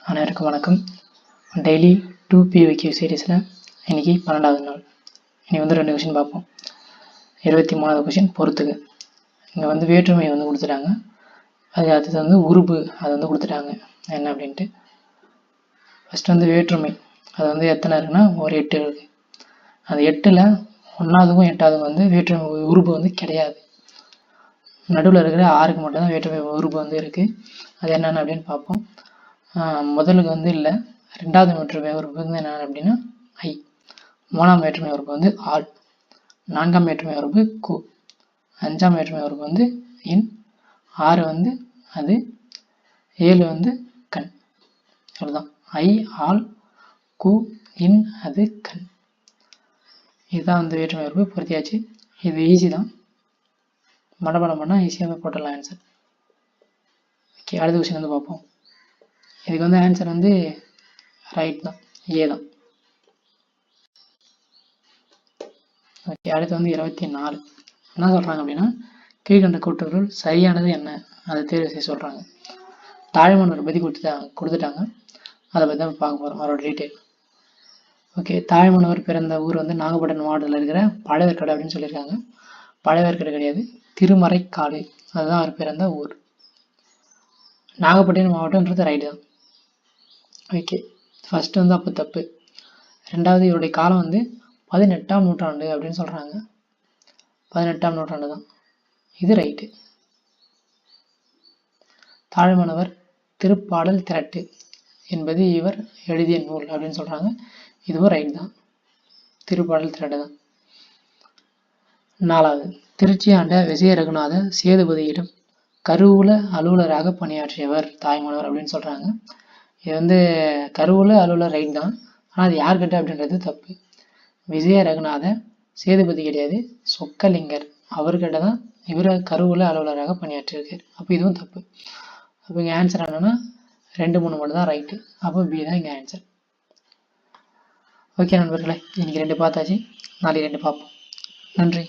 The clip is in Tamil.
அனைவருக்கும் வணக்கம். டெய்லி 2PYQ சீரீஸில் இன்றைக்கி 12வது நாள். இனி 2 கொஷின் பார்ப்போம். 23வது கொஷின் பொறுத்துக. இங்கே வேற்றுமை கொடுத்துட்டாங்க. அது அடுத்தது உருபு அது கொடுத்துட்டாங்க என்ன அப்படின்ட்டு. ஃபஸ்ட்டு வேற்றுமை அது எத்தனை இருக்குன்னா ஒரு 8 இருக்குது. அந்த 8ல் 1வதுக்கும் 8வதுக்கும் வேற்றுமை உருபு கிடையாது. நடுவில் இருக்கிற 6க்கு மட்டும்தான் வேற்றுமை உருபு இருக்குது. அது என்னென்ன அப்படின்னு பார்ப்போம். முதலுக்கு இல்லை. 2வது வேற்றுமை உறுப்பு என்ன அப்படின்னா ஐ. 3ஆம் வேற்றுமை உறுப்பு ஆல். 4ஆம் வேற்றுமை உறுப்பு கு. 5ஆம் வேற்றுமை உறுப்பு இன். 6 அது. 7 கண். அவ்வளோதான். ஐ, ஆல், கு, இன், அது, கண். இதுதான் வேற்றுமை உறுப்பு. பொருத்தியாச்சு. இது ஈஸி தான். மனப்பாடம் பண்ணால் ஈஸியாக போட்டுடலாம் ஆன்சர். ஓகே, அடுத்த கொஸ்டின் பார்ப்போம். இதுக்கு ஆன்சர் ரைட் தான், ஏ தான். ஓகே, அடுத்து 24. என்ன சொல்கிறாங்க அப்படின்னா, கீழ்கண்ட கூட்டுறவுகள் சரியானது என்ன அதை தேர்வு செய்ய சொல்கிறாங்க. தாழ்மன்னர் பற்றி கொடுத்துட்டாங்க. அதை பற்றி தான் பார்க்க போகிறோம், அவரோட டீட்டெயில். ஓகே, தாழ்மன்னவர் பிறந்த ஊர் நாகப்பட்டினம் மாவட்டத்தில் இருக்கிற பழையவேற்காடு அப்படின்னு சொல்லியிருக்காங்க. பழையவேற்காடு கிடையாது, திருமறைக்காடு. அதுதான் அவர் பிறந்த ஊர். நாகப்பட்டினம் மாவட்டம்ன்றது ரைட்டு தான். ஓகே, ஃபஸ்ட்டு அப்போ தப்பு. 2வது இவருடைய காலம் 18ஆம் நூற்றாண்டு அப்படின்னு சொல்கிறாங்க. 18ஆம் நூற்றாண்டு தான். இது ரைட்டு. தாழ்மனவர் திருப்பாடல் திரட்டு என்பது இவர் எழுதிய நூல் அப்படின்னு சொல்கிறாங்க. இதுவும் ரைட் தான், திருப்பாடல் திரட்டு தான். 4வது திருச்சி ஆண்ட விஜய ரகுநாத சேதுபதியிடம் கருவூல அலுவலராக பணியாற்றியவர் தாய்மானவர் அப்படின்னு சொல்கிறாங்க. இது கருவூல அலுவலர் ரைட் தான். ஆனால் அது யார்கிட்ட அப்படின்றது தப்பு. விஜய ரகுநாத சேதுபதி கிடையாது, சொக்கலிங்கர். அவர்கிட்ட தான் இவர் கருவூல அலுவலராக பணியாற்றியிருக்கார். அப்போ இதுவும் தப்பு. அப்போ இங்கே ஆன்சர் என்னன்னா 2, 3 மட்டும் தான் ரைட்டு. அப்போ பி தான் இங்கே ஆன்சர். ஓகே நண்பர்களே, இன்னைக்கு 2 பார்த்தாச்சு. நாளைக்கு 2 பார்ப்போம். நன்றி.